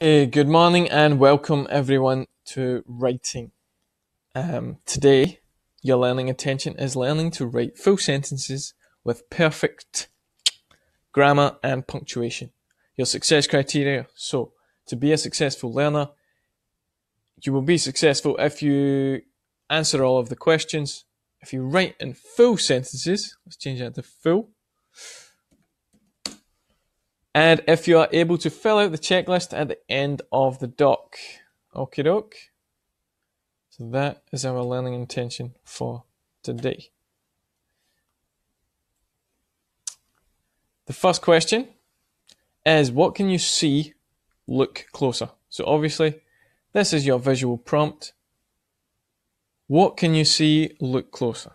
Hey, good morning and welcome everyone to writing. Today, your learning intention is learning to write full sentences with perfect grammar and punctuation. Your success criteria. So, to be a successful learner, you will be successful if you answer all of the questions, if you write in full sentences, let's change that to full, and if you are able to fill out the checklist at the end of the doc. Okie doke. So that is our learning intention for today. The first question is, what can you see? Look closer. So obviously, this is your visual prompt. What can you see? Look closer.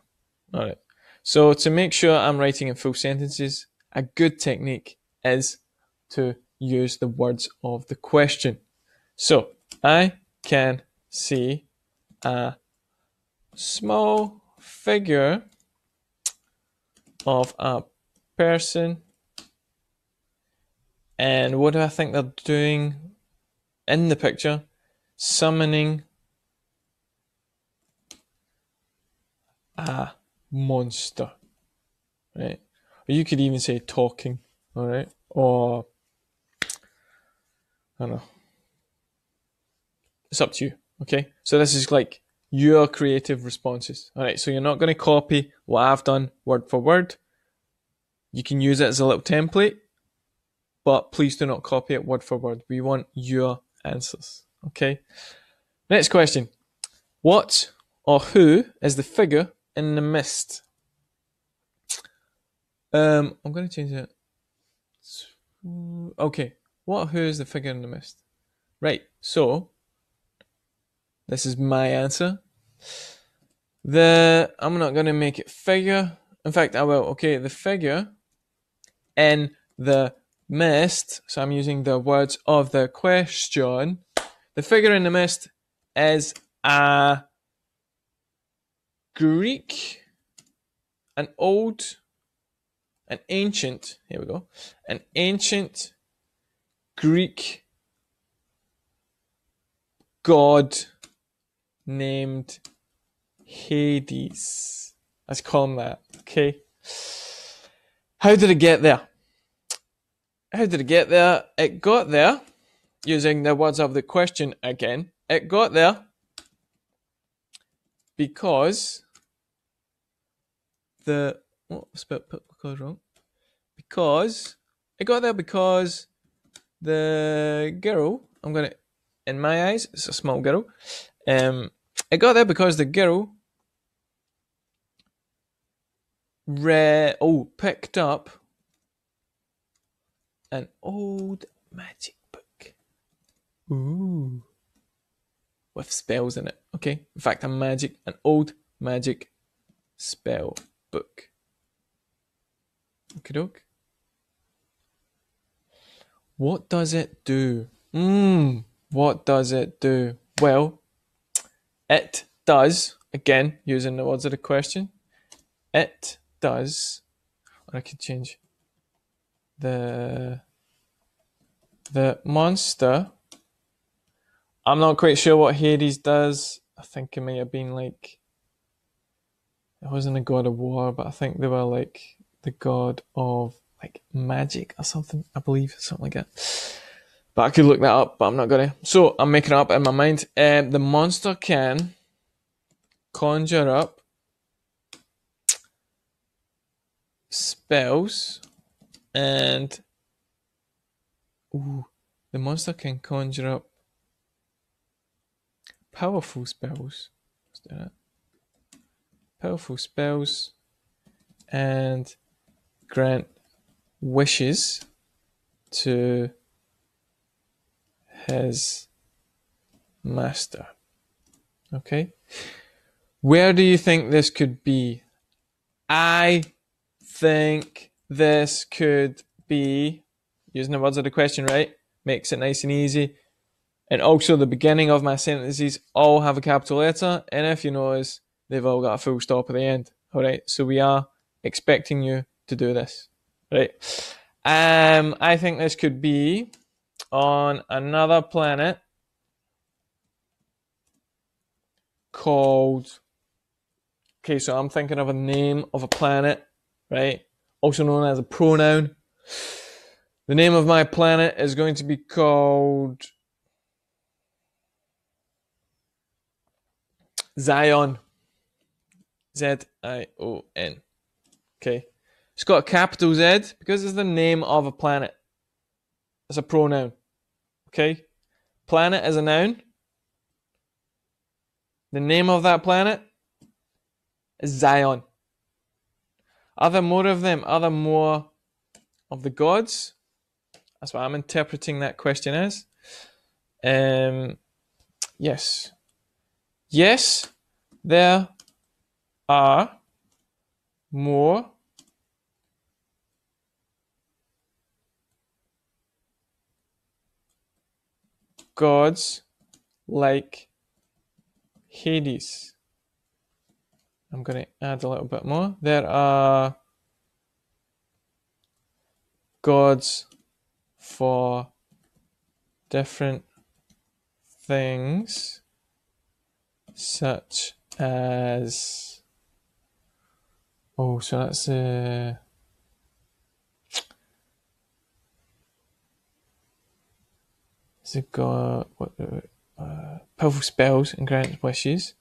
All right. So to make sure I'm writing in full sentences, a good technique is to use the words of the question. So I can see a small figure of a person. And what do I think they're doing in the picture? Summoning a monster, right? Or you could even say talking, all right? Or, I don't know. It's up to you, okay? So this is like your creative responses, all right? So you're not going to copy what I've done word for word. You can use it as a little template, but please do not copy it word for word. We want your answers, okay? Next question. What or who is the figure in the mist? I'm going to change it. Okay. What or who is the figure in the mist? Right. So, this is my answer. I'm not going to make it figure. In fact, I will. Okay. The figure in the mist. So I'm using the words of the question. The figure in the mist is a Greek, an ancient Greek god named Hades. Let's call him that, okay? How did it get there? It got there, using the words of the question again, it got there because it got there because the girl, in my eyes, it's a small girl. It got there because the girl picked up an old magic book. Ooh. With spells in it. Okay. In fact, an old magic spell book. Okie doke. What does it do? What does it do? Well, it does, again, using the words of the question, it does, or I could change the monster. I'm not quite sure what Hades does. I think it may have been like, it wasn't a god of war, but I think they were like the god of like magic or something, I believe, something like that. But I could look that up, but I'm not gonna. So I'm making it up in my mind. The monster can conjure up spells, and the monster can conjure up powerful spells. Let's do that. Powerful spells and grant wishes to his master. Okay. Where do you think this could be? I think this could be, using the words of the question, right? Makes it nice and easy. And also the beginning of my sentences all have a capital letter. And if you notice, they've all got a full stop at the end. All right. So we are expecting you to do this. Right. I think this could be on another planet called... Okay, so I'm thinking of a name of a planet, right? Also known as a pronoun. The name of my planet is going to be called Zion. Z-I-O-N. Okay. It's got a capital Z because it's the name of a planet. It's a pronoun. Okay? Planet is a noun. The name of that planet is Zion. Are there more of them? Are there more of the gods? That's what I'm interpreting that question as. Yes. Yes, there are more gods like Hades. I'm going to add a little bit more. There are gods for different things, such as... Oh, so that's... Is it got... powerful spells and grant wishes.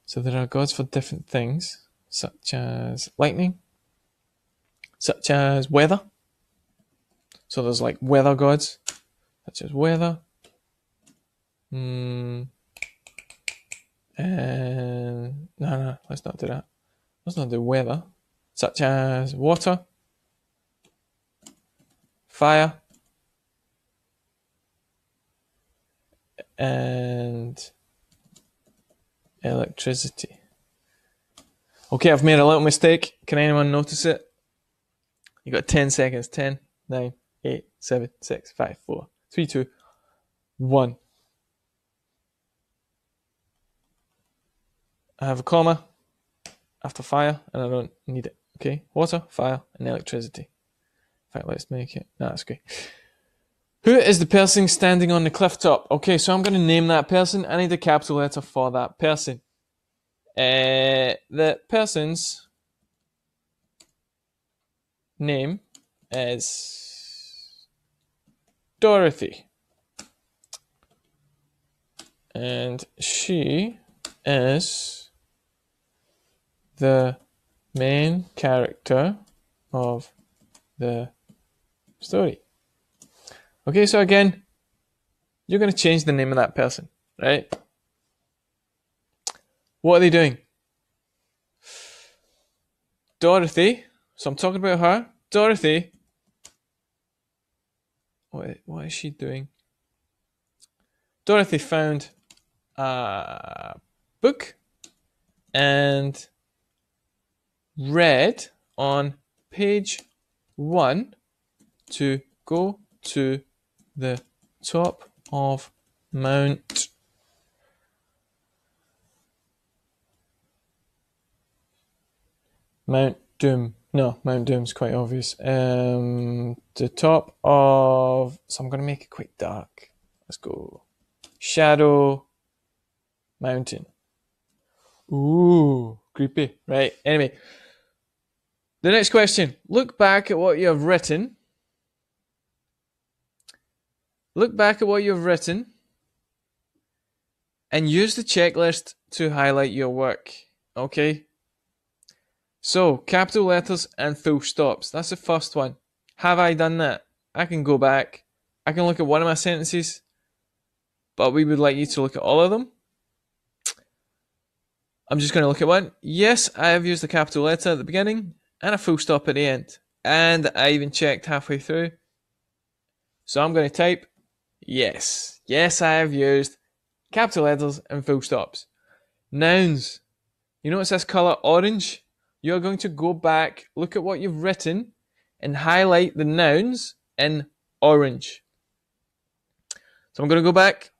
So there are gods for different things, such as lightning, such as weather. So there's like weather gods, such as weather. And no, let's not do that. Let's not do weather. Such as water, fire, and electricity. Okay, I've made a little mistake. Can anyone notice it? You got 10 seconds. 10, 9, 8, 7, 6, 5, 4, 3, 2, 1. I have a comma after fire, and I don't need it. Okay, water, fire, and electricity. In fact, let's make it... No, that's great. Who is the person standing on the cliff top? Okay, so I'm going to name that person. I need a capital letter for that person. The person's name is Dorothy. And she is the main character of the story. Okay, so again, you're going to change the name of that person, right? What are they doing? Dorothy. So I'm talking about her. Dorothy. What is she doing? Dorothy found a book and read on page 1 to go to the top of Mount Doom. No, Mount Doom's quite obvious. The top of... So I'm going to make it quite dark. Let's go. Shadow Mountain. Ooh, creepy. Right, anyway. The next question. Look back at what you have written. Look back at what you have written and use the checklist to highlight your work. Okay? So, capital letters and full stops. That's the first one. Have I done that? I can go back. I can look at one of my sentences, but we would like you to look at all of them. I'm just going to look at one. Yes, I have used a capital letter at the beginning and a full stop at the end. And I even checked halfway through. So I'm going to type yes. Yes, I have used capital letters and full stops. Nouns. You notice this colour orange? You're going to go back, look at what you've written, and highlight the nouns in orange. So I'm going to go back.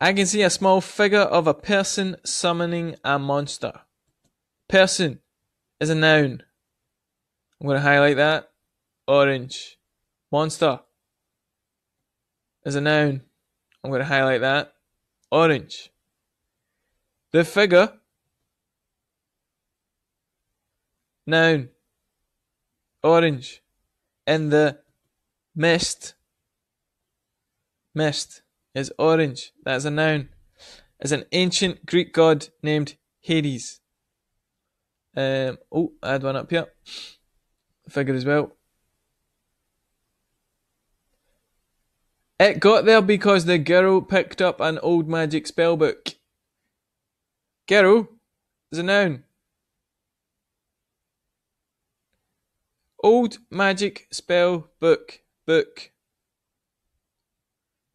I can see a small figure of a person summoning a monster. Person is a noun. I'm going to highlight that. Orange. Monster. is a noun. I'm going to highlight that. Orange. The figure, noun. Orange. In the mist is orange. That's a noun. Is an ancient Greek god named Hades. I had one up here. Figure as well. It got there because the girl picked up an old magic spellbook. Girl is a noun. Old magic spell book. Book.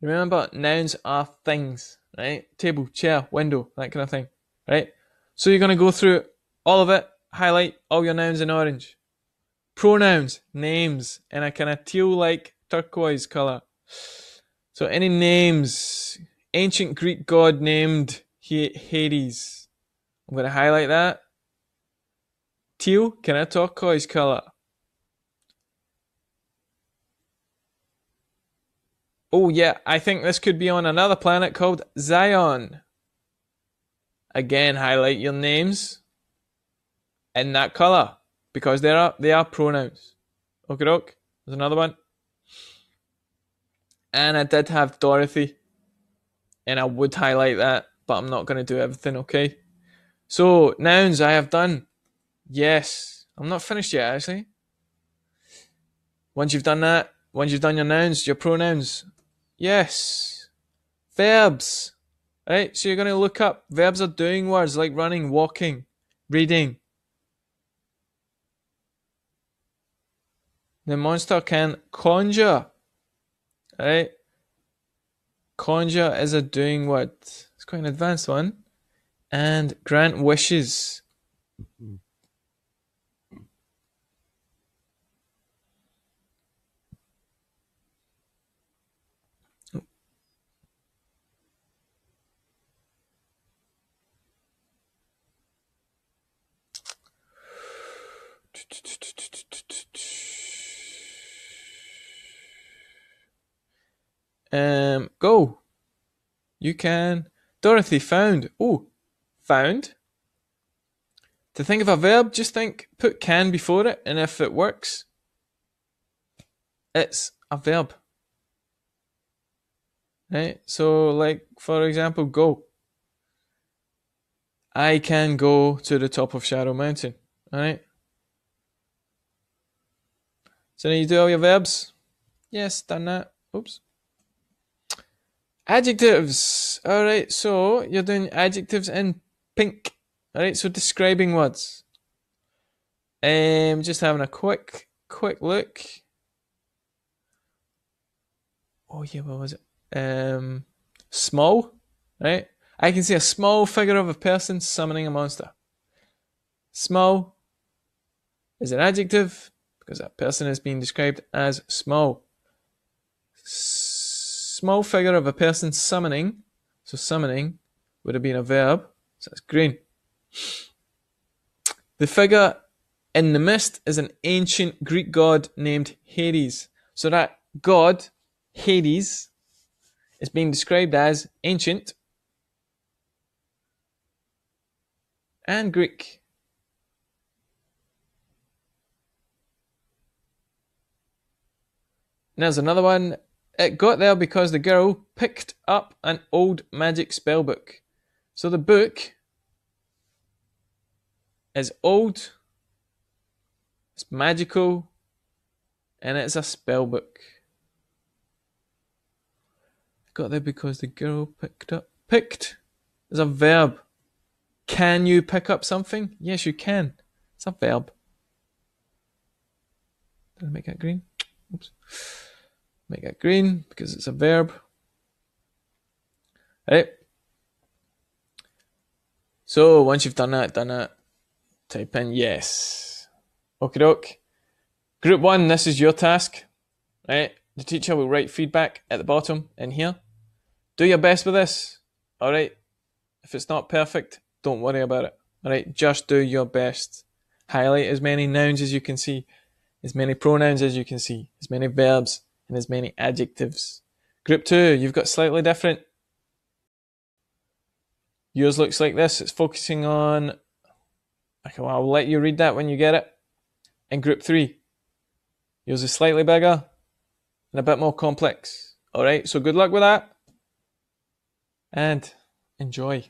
Remember, nouns are things, right? Table, chair, window, that kind of thing, right? So you're going to go through all of it, highlight all your nouns in orange. Pronouns, names, in a kind of teal-like turquoise colour. So any names, ancient Greek god named Hades. I'm going to highlight that. Teal, kind of turquoise colour. Oh yeah, I think this could be on another planet called Zion. Again, highlight your names in that colour because they are pronouns. Okay, doke. There's another one. And I did have Dorothy, and I would highlight that, but I'm not going to do everything, okay? So, nouns I have done. Yes. I'm not finished yet, actually. Once you've done that, once you've done your nouns, your pronouns. Yes. Verbs. Right? So you're going to look up. Verbs are doing words like running, walking, reading. The monster can conjure. Right? Conjure is a doing word. It's quite an advanced one. And grant wishes. Go. You can. Dorothy found. Oh, found. To think of a verb, just put can before it, and if it works, it's a verb. Right? So, like, for example, go. I can go to the top of Shadow Mountain. Alright? So now you do all your verbs. Yes, done that. Oops. Adjectives. Alright, so you're doing adjectives in pink. Alright, so describing words. Just having a quick look. Oh yeah, what was it? Small, right? I can see a small figure of a person summoning a monster. Small is an adjective because that person is being described as small. Small figure of a person summoning. So summoning would have been a verb. So that's green. The figure in the mist is an ancient Greek god named Hades. So that god, Hades, is being described as ancient and Greek. And there's another one. It got there because the girl picked up an old magic spellbook. So the book is old, it's magical, and it's a spellbook. Got there because the girl picked up. Picked is a verb. Can you pick up something? Yes, you can. It's a verb. Did I make that green? Oops. Make that green because it's a verb. Right. So once you've done that, type in yes. Okie doke. Group 1, this is your task. Right. The teacher will write feedback at the bottom in here. Do your best with this. Alright. If it's not perfect, don't worry about it. Alright. Just do your best. Highlight as many nouns as you can see, as many pronouns as you can see, as many verbs, and as many adjectives. Group 2, you've got slightly different. Yours looks like this. It's focusing on... Okay, well, I'll let you read that when you get it. In Group 3, yours is slightly bigger and a bit more complex. Alright, so good luck with that. And enjoy.